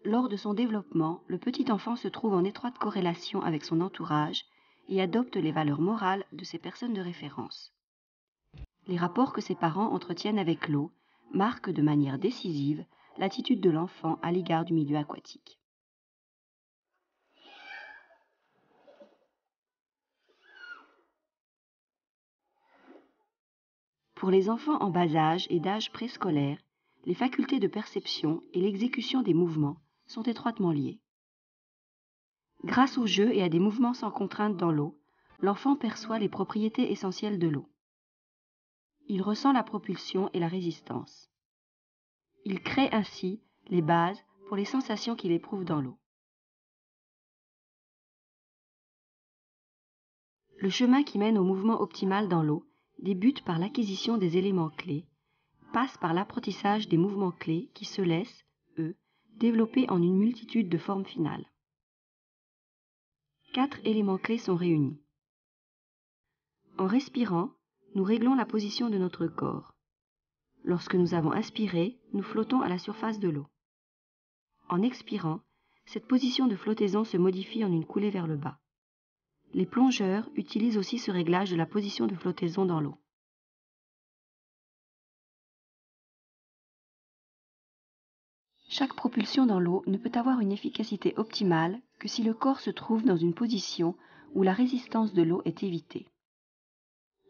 Lors de son développement, le petit enfant se trouve en étroite corrélation avec son entourage et adopte les valeurs morales de ses personnes de référence. Les rapports que ses parents entretiennent avec l'eau marquent de manière décisive l'attitude de l'enfant à l'égard du milieu aquatique. Pour les enfants en bas âge et d'âge préscolaire, les facultés de perception et l'exécution des mouvements sont étroitement liées. Grâce au jeu et à des mouvements sans contrainte dans l'eau, l'enfant perçoit les propriétés essentielles de l'eau. Il ressent la propulsion et la résistance. Il crée ainsi les bases pour les sensations qu'il éprouve dans l'eau. Le chemin qui mène au mouvement optimal dans l'eau débute par l'acquisition des éléments clés, passe par l'apprentissage des mouvements clés qui se laissent, eux, développer en une multitude de formes finales. 4 éléments clés sont réunis. En respirant, nous réglons la position de notre corps. Lorsque nous avons inspiré, nous flottons à la surface de l'eau. En expirant, cette position de flottaison se modifie en une coulée vers le bas. Les plongeurs utilisent aussi ce réglage de la position de flottaison dans l'eau. Chaque propulsion dans l'eau ne peut avoir une efficacité optimale que si le corps se trouve dans une position où la résistance de l'eau est évitée.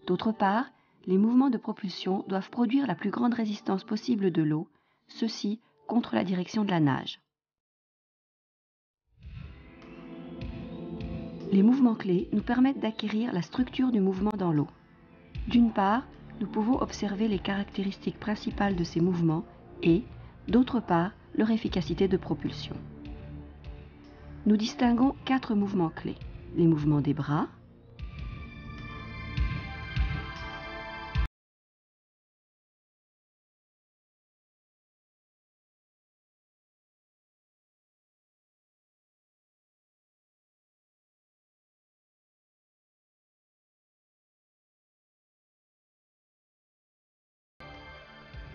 D'autre part, les mouvements de propulsion doivent produire la plus grande résistance possible de l'eau, ceci contre la direction de la nage. Les mouvements clés nous permettent d'acquérir la structure du mouvement dans l'eau. D'une part, nous pouvons observer les caractéristiques principales de ces mouvements et, d'autre part, leur efficacité de propulsion. Nous distinguons 4 mouvements clés. Les mouvements des bras,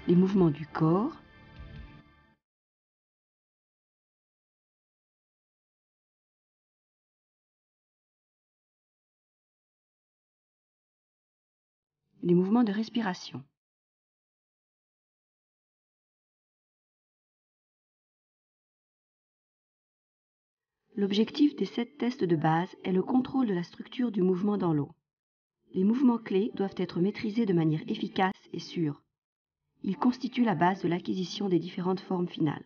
les mouvements du corps, les mouvements de respiration. L'objectif des 7 tests de base est le contrôle de la structure du mouvement dans l'eau. Les mouvements clés doivent être maîtrisés de manière efficace et sûre. Ils constituent la base de l'acquisition des différentes formes finales.